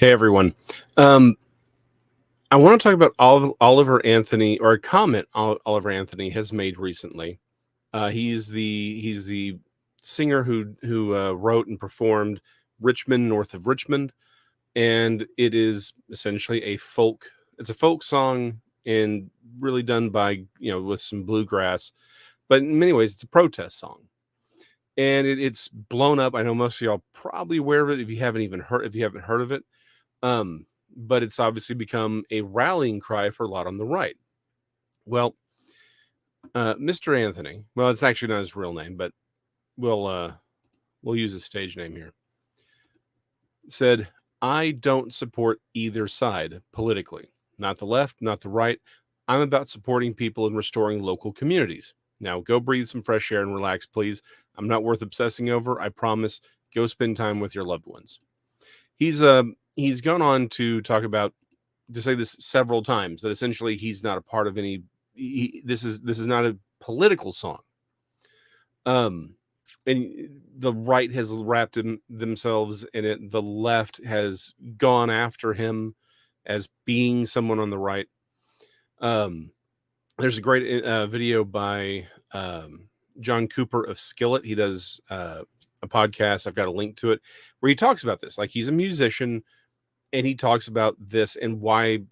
Hey everyone. Um, I want to talk about Oliver Anthony, or a comment Oliver Anthony has made recently. He's the singer who wrote and performed Richmond, North of Richmond, and it is essentially a folk. It's a folk song and really done by with some bluegrass, but in many ways it's a protest song. And it's blown up. I know most of y'all probably aware of it if you haven't heard of it. But it's obviously become a rallying cry for a lot on the right. Well, Mr. Anthony, well, it's actually not his real name, but we'll use his stage name here. Said, "I don't support either side politically, not the left, not the right. I'm about supporting people and restoring local communities. Now, go breathe some fresh air and relax, please. I'm not worth obsessing over. I promise. Go spend time with your loved ones." He's gone on to talk about to say this several times that essentially he's not a part of any. This is not a political song. And the right has wrapped themselves in it. The left has gone after him as being someone on the right. There's a great video by John Cooper of Skillet. He does a podcast. I've got a link to it where he talks about this. Like, he's a musician, and he talks about this and why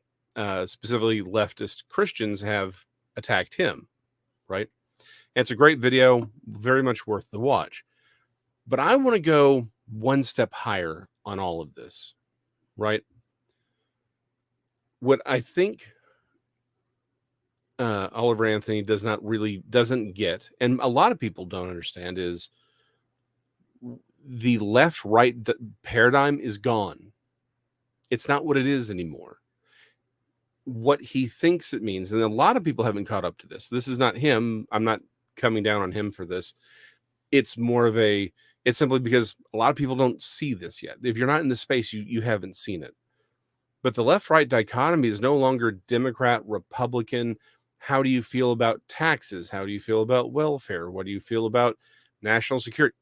specifically leftist Christians have attacked him, right? And it's a great video, very much worth the watch. But I want to go one step higher on all of this, right? What I think Oliver Anthony doesn't get, and a lot of people don't understand, is the left-right paradigm is gone. It's not what it is anymore. What he thinks it means, and a lot of people haven't caught up to this. This is not him. I'm not coming down on him for this. It's simply because a lot of people don't see this yet. If you're not in the space, you haven't seen it. But the left-right dichotomy is no longer Democrat, Republican. How do you feel about taxes? How do you feel about welfare? What do you feel about national security?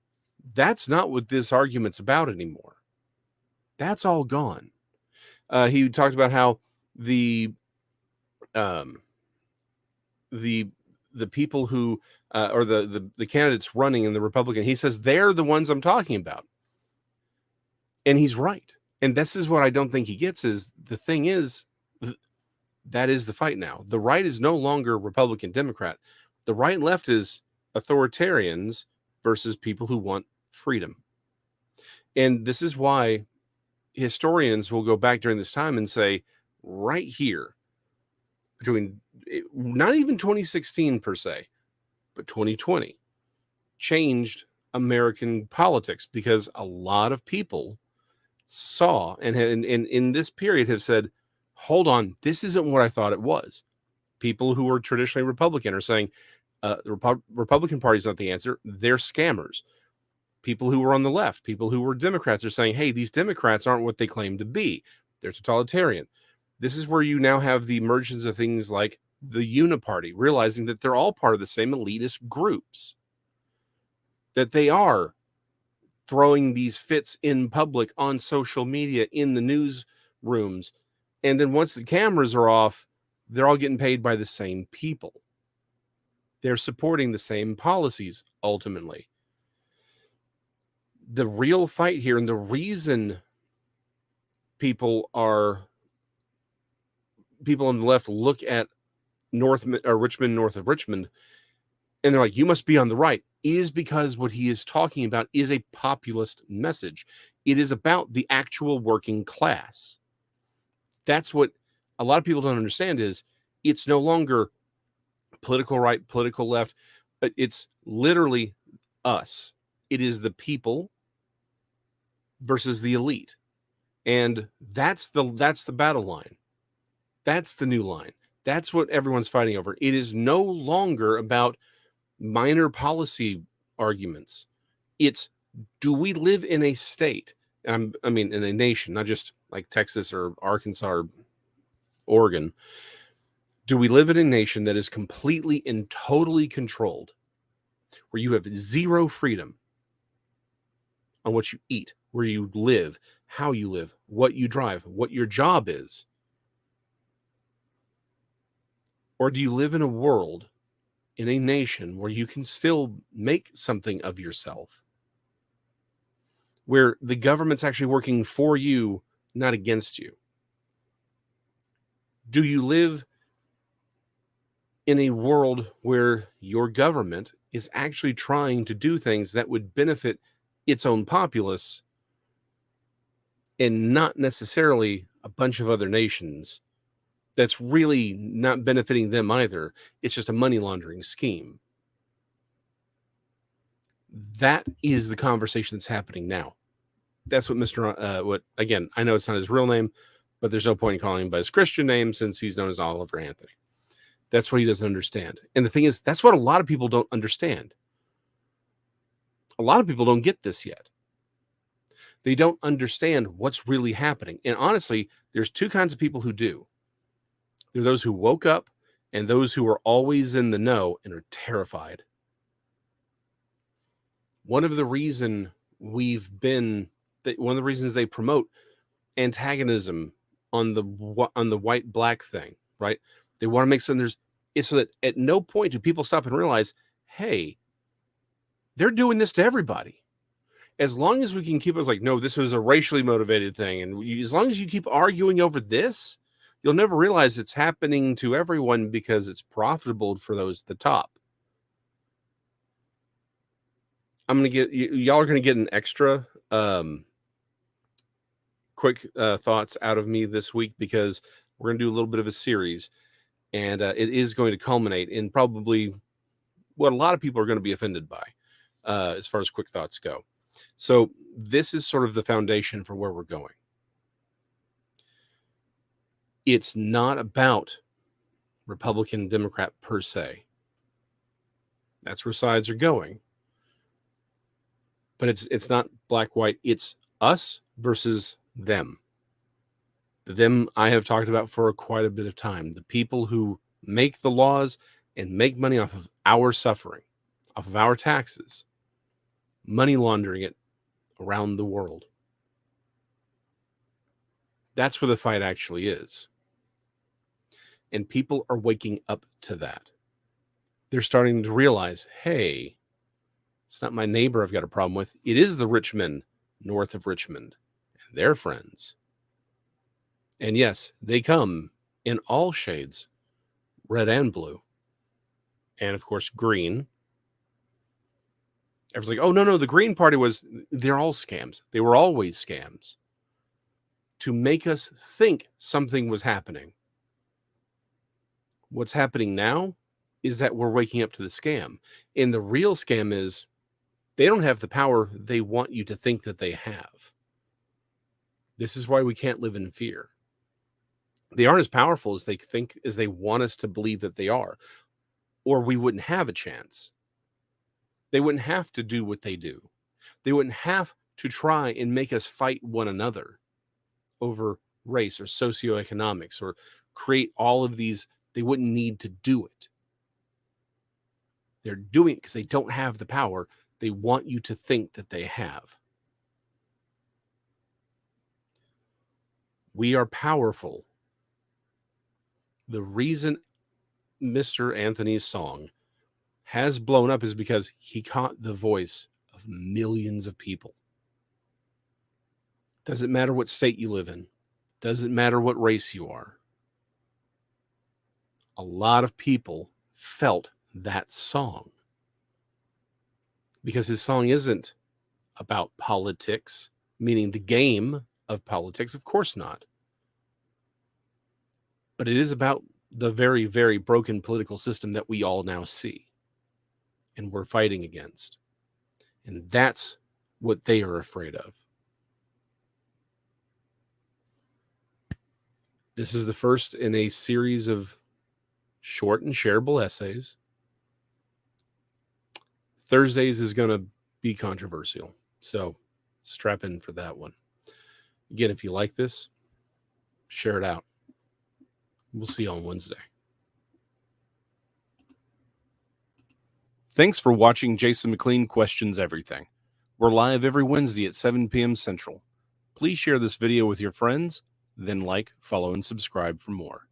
That's not what this argument's about anymore. That's all gone. He talked about how the people who or the candidates running in the Republican, he says they're the ones I'm talking about, and he's right. And this is what I don't think he gets is the thing is that is the fight now. The right is no longer Republican, Democrat. The right and left is authoritarians versus people who want freedom. And this is why historians will go back during this time and say, right here, between not even 2016 per se, but 2020 changed American politics, because a lot of people saw and in this period have said, hold on, this isn't what I thought it was. People who were traditionally Republican are saying the Republican Party is not the answer. They're scammers. People who were on the left, people who were Democrats, are saying, hey, these Democrats aren't what they claim to be. They're totalitarian. This is where you now have the emergence of things like the Uniparty, realizing that they're all part of the same elitist groups, that they are throwing these fits in public on social media, in the newsrooms. And then once the cameras are off, they're all getting paid by the same people. They're supporting the same policies, ultimately. The real fight here, and the reason people on the left look at Richmond, north of Richmond, and they're like, you must be on the right, is because what he is talking about is a populist message. It is about the actual working class. That's what a lot of people don't understand, is it's no longer political right, political left, but it's literally us. It is the people versus the elite. And that's the battle line. That's the new line. That's what everyone's fighting over. It is no longer about minor policy arguments. It's, do we live in a state? I mean, in a nation, not just like Texas or Arkansas or Oregon. Do we live in a nation that is completely and totally controlled, where you have zero freedom on what you eat, where you live, how you live, what you drive, what your job is? Or do you live in a world, in a nation where you can still make something of yourself, where the government's actually working for you, not against you? Do you live in a world where your government is actually trying to do things that would benefit its own populace and not necessarily a bunch of other nations that's really not benefiting them either? It's just a money laundering scheme. That is the conversation that's happening now. That's what what again, I know it's not his real name, but there's no point in calling him by his Christian name since he's known as Oliver Anthony. That's what he doesn't understand. And the thing is, that's what a lot of people don't understand. A lot of people don't get this yet. They don't understand what's really happening. And honestly, there's two kinds of people who do. There are those who woke up and those who are always in the know and are terrified. One of the reasons they promote antagonism on the white black thing, right? They want to make something it's so that at no point do people stop and realize, hey, they're doing this to everybody. As long as we can keep us like, no, this was a racially motivated thing, and as long as you keep arguing over this, you'll never realize it's happening to everyone because it's profitable for those at the top. I'm gonna get y'all are gonna get an extra quick thoughts out of me this week because we're gonna do a little bit of a series, and it is going to culminate in probably what a lot of people are going to be offended by, as far as quick thoughts go. So this is sort of the foundation for where we're going. It's not about Republican, Democrat per se. That's where sides are going. But it's not black, white. It's us versus them. The them I have talked about for quite a bit of time. The people who make the laws and make money off of our suffering, off of our taxes, money laundering it around the world. That's where the fight actually is. And people are waking up to that. They're starting to realize, hey, it's not my neighbor I've got a problem with. It is the rich men north of Richmond and their friends. And yes, they come in all shades, red and blue. And of course, green. Everyone's like, oh, no, the Green Party they're all scams. They were always scams to make us think something was happening. What's happening now is that we're waking up to the scam. And the real scam is they don't have the power they want you to think that they have. This is why we can't live in fear. They aren't as powerful as they want us to believe that they are, or we wouldn't have a chance. They wouldn't have to do what they do. They wouldn't have to try and make us fight one another over race or socioeconomics or create all of these. They wouldn't need to do it. They're doing it because they don't have the power they want you to think that they have. We are powerful. The reason Mr. Anthony's song has blown up is because he caught the voice of millions of people. Doesn't matter what state you live in. Doesn't matter what race you are. A lot of people felt that song because his song isn't about politics, meaning the game of politics. Of course not. But it is about the very, very broken political system that we all now see and we're fighting against. And that's what they are afraid of. This is the first in a series of short and shareable essays. Thursdays is going to be controversial, so strap in for that one. Again, if you like this, share it out. We'll see you on Wednesday. Thanks for watching Jason McLean Questions Everything. We're live every Wednesday at 7 p.m. Central. Please share this video with your friends, then like, follow, and subscribe for more.